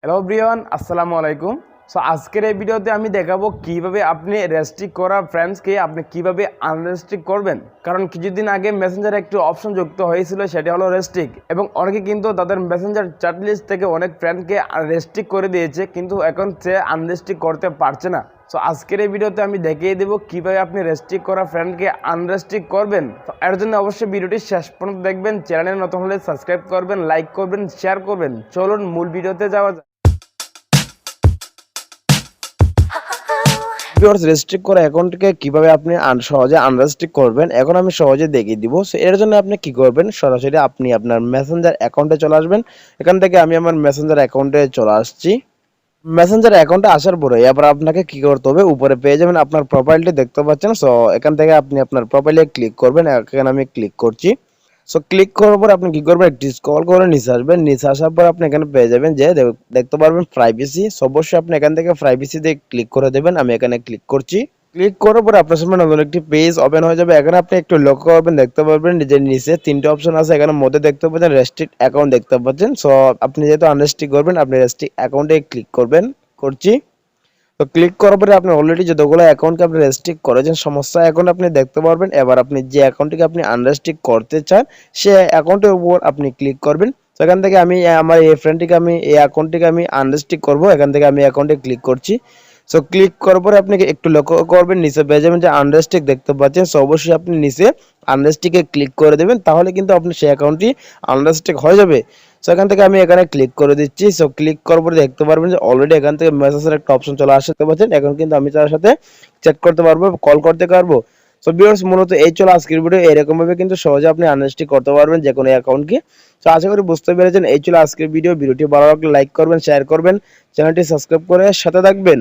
Hello everyone, আসসালামু আলাইকুম। So আজকের এই ভিডিওতে আমি দেখাবো কিভাবে আপনি রেস্ট্রিক্ট করা ফ্রেন্ডসকে আপনি কিভাবে আনরেস্ট্রিক্ট করবেন। কারণ কিছুদিন আগে মেসেঞ্জারে একটি অপশন যুক্ত হয়েছিল, সেটা হলো রেস্ট্রিক্ট, এবং অনেকে কিন্তু তাদের মেসেঞ্জার চ্যাট লিস্ট থেকে অনেক ফ্রেন্ডকে রেস্ট্রিক্ট করে দিয়েছে, কিন্তু এখন সে আনরেস্ট্রিক্ট করতে পারছে না। সো আজকের এই ভিডিওতে আমি দেখিয়ে দেবো কিভাবে আপনি রেস্ট্রিক্ট করা ফ্রেন্ডকে আনরেস্ট্রিক্ট করবেন। তো এর জন্য অবশ্যই ভিডিওটি শেষ পর্যন্ত দেখবেন। চ্যানেলে নতুন হলে সাবস্ক্রাইব করবেন, লাইক করবেন, শেয়ার করবেন। চলুন মূল ভিডিওতে যাওয়া যাক। রেস্ট্রিক্ট করা অ্যাকাউন্টকে কিভাবে আপনি সহজে আনরেস্ট্রিক্ট করবেন এখন আমি সহজে দেখিয়ে দিব। সো এর জন্য আপনি কি করবেন, সরাসরি আপনি আপনার মেসেঞ্জার অ্যাকাউন্টে চলে আসবেন। এখান থেকে আমি আমার মেসেঞ্জার অ্যাকাউন্টে চলে আসছি। মেসেঞ্জার অ্যাকাউন্টে আসার পরে এবার আপনাকে কি করতে হবে, উপরে পেয়ে যাবেন আপনার প্রোফাইলটি দেখতে পাচ্ছেন। সো এখান থেকে আপনি আপনার প্রোফাইলে ক্লিক করবেন। এখানে আমি ক্লিক করছি। সো ক্লিক করার পর আপনি কি করবেন, একটু স্ক্রল করে নিচে আসবেন। নিচে আসার পর আপনি এখানে পেয়ে যাবেন যে দেখতে পারবেন প্রাইভেসি। সো অবশ্যই আপনি এখান থেকে প্রাইভেসিতে ক্লিক করে দেবেন। আমি এখানে ক্লিক করছি। ক্লিক করার পর আপনার সামনে নতুন একটি পেজ ওপেন হয়ে যাবে। এখানে আপনি একটু লক্ষ্য করবেন, দেখতে পারবেন যে নিচে তিনটে অপশন আছে। এখানে মধ্যে দেখতে পাচ্ছেন রেস্ট্রিক্ট অ্যাকাউন্ট দেখতে পাচ্ছেন। সো আপনি যেহেতু আনরেস্ট্রিক্ট করবেন, আপনি রেস্ট্রিক্ট অ্যাকাউন্টে ক্লিক করবেন। করছি। তো ক্লিক করার পরে আপনি অলরেডি যতগুলো অ্যাকাউন্টকে আপনি রেস্ট্রিক্ট করেছেন সমস্ত অ্যাকাউন্ট আপনি দেখতে পারবেন। এবার আপনি যে অ্যাকাউন্টটিকে আপনি আনরেস্ট্রিক্ট করতে চান সে অ্যাকাউন্টের উপর আপনি ক্লিক করবেন। তো এখান থেকে আমি আমার এই ফ্রেন্ডটিকে আমি এই অ্যাকাউন্টটিকে আমি আনরেস্ট্রিক্ট করব। এখান থেকে আমি অ্যাকাউন্টে ক্লিক করছি। সো ক্লিক করার পরে আপনি একটু লক্ষ্য করবেন, নিচে পেয়ে যাবেন যে আনরেস্ট্রিক্ট দেখতে পাচ্ছেন। সো অবশ্যই আপনি নিচে আনরেস্ট্রিক্টে ক্লিক করে দেবেন, তাহলে কিন্তু আপনি সেই অ্যাকাউন্টটি আনরেস্ট্রিক্ট হয়ে যাবে। সো এখান থেকে আমি এখানে ক্লিক করে দিচ্ছি। সো ক্লিক করার পরে দেখতে পারবেন যে অলরেডি এখান থেকে মেসেজের একটা অপশন চলে আসতে পারছেন। এখন কিন্তু আমি তার সাথে চ্যাট করতে পারবো, কল করতে পারবো। সো ভিউয়ার্স, মূলত এই চলো আজকের ভিডিও। এরকম ভাবে কিন্তু সহজে আপনি আনরেস্ট্রিক্ট করতে পারবেন যে কোনো অ্যাকাউন্টকে। তো আশা করি বুঝতে পেরেছেন। এই চলো আজকের ভিডিও। ভিডিওটি ভালো লাগলে লাইক করবেন, শেয়ার করবেন, চ্যানেলটি সাবস্ক্রাইব করে সাথে থাকবেন।